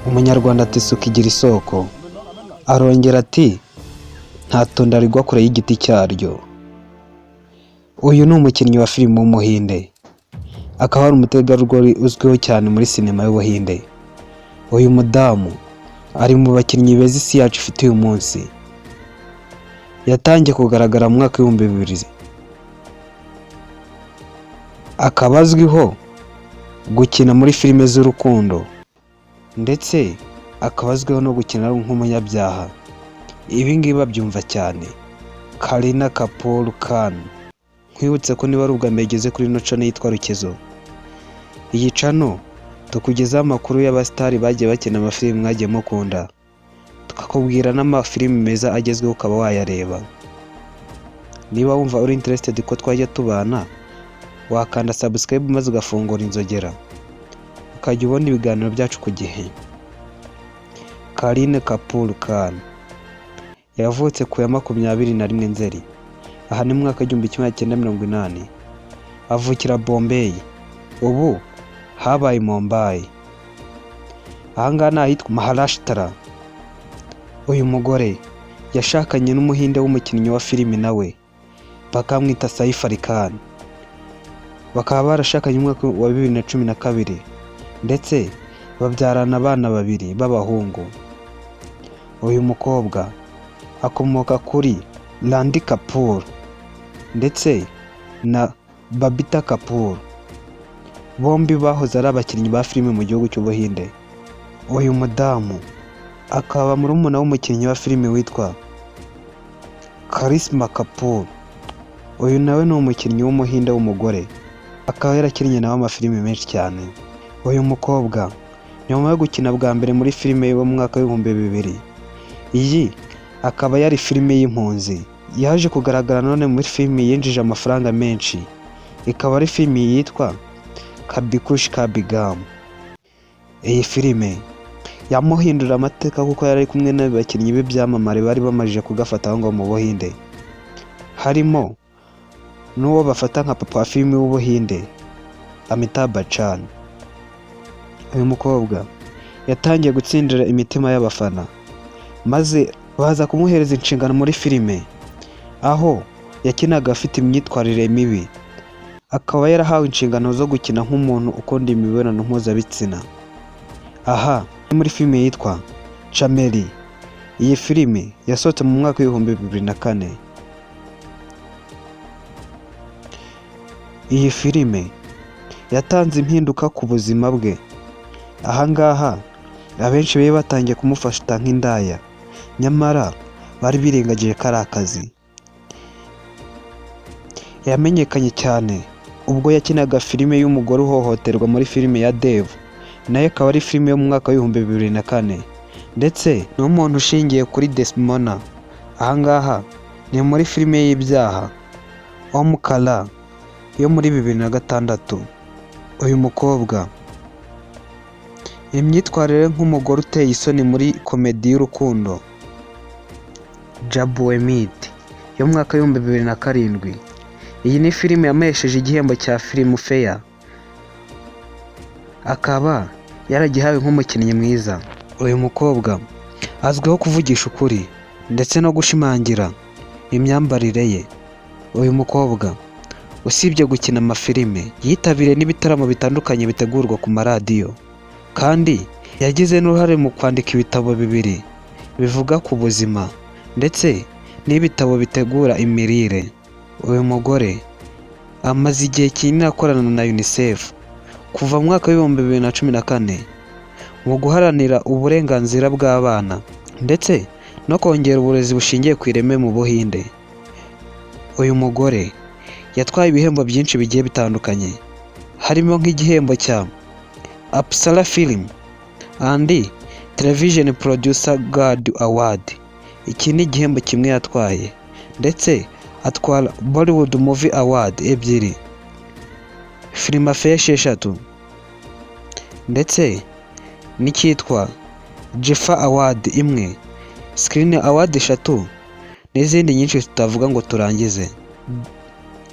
Umunyarwanda ati isuka igira isoko, arongera ati nta tunda rigwa kure y'igiti cyaryo. Uyu ni umukinnyi wa filime w'umuhinde, akaba ari umutegarugori uzwiho cyane muri sinema y'ubuhinde. Uyu mudamu ari mu bakinnyi beza isi yacu ifite uyu munsi. Yatangiye kugaragara mu mwaka w'ibihumbi bibiri, akaba azwiho gukina muri filime z'urukundo ndetse akaba azwiho no gukina nk'umunyabyaha. Ibi ngibi babyumva cyane. Kareena Kapoor Khan, nkwibutse ko niba ari ubwa mbere igeze kuri ino channel yitwa Rukezo. Iyi channel tukugezaho amakuru y'abasitari bagiye bakina amafilime mwagiye mukunda, tukakubwira n'amafilime meza agezweho ukaba wayareba. Niba wumva uri interested ko twajya tubana, wakanda subscribe maze ugafungura inzogera ukajya ubona ibiganiro byacu ku gihe. Kareena Kapoor Khan yavutse ku ya 21 Nzeri, aha ni mu mwaka w'1980. Avukira Bombay, ubu habaye Mumbai. Ahangaha ni ahitwa Maharashtra. Uyu mugore yashakanye n'umuhinde w'umukinnyi wa filime nawe bakamwita Saif Ali Khan. Bakaba barashakanye mu mwaka wa 2012 ndetse babyarana abana 2 b'abahungu. Uyu mukobwa akomoka kuri Ranbir Kapoor ndetse na Babita Kapoor, bombi bahoze ari abakinnyi ba filime mu gihugu cy'ubuhinde. Uyu mudamu akaba murumuna w'umukinnyi wa filime witwa Karisma Kapoor. Uyu nawe ni umukinnyi w'umuhinde w'umugore, akaba yarakinnye nawe amafilime menshi cyane. Uyu mukobwa nyuma yo gukina bwa mbere muri filime yo mu mwaka w'2000, iyi akaba yari filime y'impunzi. Yaje kugaragara none muri filime yinjije amafaranga menshi, ikaba ari filime yitwa Kabhi Khushi Kabhie Gham. Iyi filime yamuhindura amateka kuko yari kumwe n'abakinnyi b'ibyamamare bari bamajije kugafata ngo mu Buhinde, harimo n'uwo bafata nka papa wa filime w'ubuhinde Amitabh Bachchan. Uyu mukobwa yatangiye gutsindira imitima y'abafana, maze baza kumuhereza inshingano muri filime, aho yakinaga afite imyitwarire mibi. Akaba yarahawe inshingano zo gukina nk'umuntu ukunda imibonano mpuzabitsina. Aha ni muri filime yitwa Chameli. Iyi filime yasohotse mu mwaka w'2004. Iyi filime yatanze impinduka ku buzima bwe. Ahangaha abenshi bari batangiye kumufata nk'indaya, nyamara bari birengagije ko ari akazi. Yamenyekanye cyane ubwo yakinaga filime y'umugore uhohoterwa muri filime ya Dev, nayo akaba ari filime yo mu mwaka w'2004, ndetse n'umuntu ushingiye kuri Desmona. Ahangaha ni muri filime y'ibyaha Om Kara yo muri 2006. Uyu mukobwa imyitwarire nk'umugore uteye isoni muri komedi y'urukundo Jabwe yo mu mwaka w'2007. Iyi ni filime yamesheje igihembo cya Filmfare, akaba yaragihawe nk'umukinnyi mwiza. Uyu mukobwa azwiho kuvugisha ukuri ndetse no gushimangira imyambarire ye. Uyu mukobwa usibye gukina amafilime, yitabiriye n'ibitaramo bitandukanye bitegurwa ku maradiyo, kandi yagize n'uruhare mu kwandika ibitabo 2 bivuga ku buzima ndetse n'ibitabo bitegura imirire. Uyu mugore amaze igihe kinini akorana na UNICEF kuva mu mwaka w'2014 mu guharanira uburenganzira bw'abana ndetse no kongera uburezi bushingiye ku ireme mu Buhinde. Uyu mugore yatwaye ibihembo byinshi bigiye bitandukanye, harimo nk'igihembo cya Apsara Film and Television Producer Guild Award. Iki ni igihembo kimwe yatwaye, ndetse atwara Bollywood Movie Award 2, Filmfare 6, ndetse n'icyitwa Jifra Award 1, Screen Award 3 n'izindi nyinshi tutavuga ngo turangize.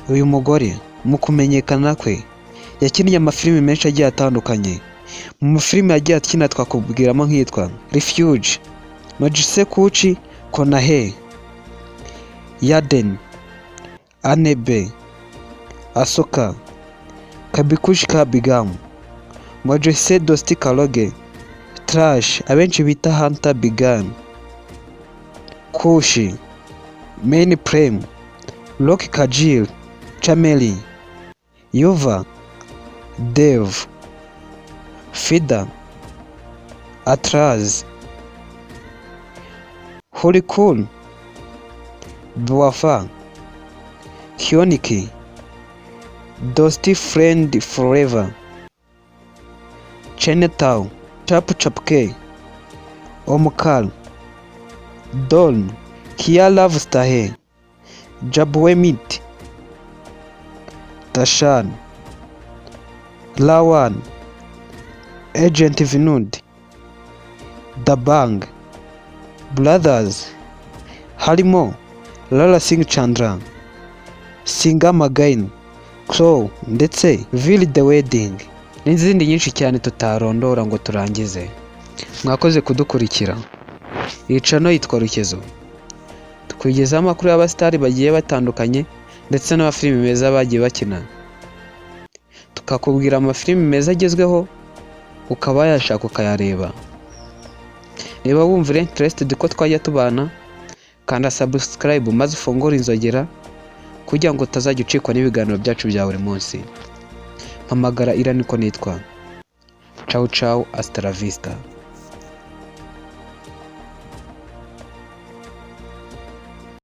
Uyu mugore mu kumenyekana kwe yakinnye amafilime menshi agiye atandukanye, Mu mafilime yagiye akina twakubwiramo nk'iyitwa Refuge, Majise Kuchi Konahe, Yaden, Anebe, Asoka, Kabikushi Kabigam, Majise Dosti Kaloge, Trash abenshi bita Hunter Bigan, Kushi, Main Prem, Rock Kajil, Chameli, Yuva, Dev, Fida, Atraz, Holikun, Dwafa, Hyoniki, Dosti Friend Forever, Chinatown, Chapu Chapke, Omkar, Don, Kia Love Stahe, Jabwemit, Tashan, Lawan, Agent Vinud, Dabang, Brothers, harimo Lala Singh Chandra, Singa Magain, Crow ndetse Ville the Wedding n'izindi nyinshi cyane tutarondora ngo turangize. Mwakoze kudukurikira. Iyi channel yitwa Rukezo, tukwigezaho amakuru y'abasitari bagiye batandukanye ndetse n'amafilimi meza bagiye bakina, tukakubwira amafilimi meza agezweho ukaba yashaka ukayareba. Niba wumva interested ko twajya tubana, kanda subscribe maze ufungure inzogera kugira ngo utazajya ucikwa n'ibiganiro byacu bya buri munsi. Mpamagara Ira niko nitwa. Ciao ciao, hasta la vista.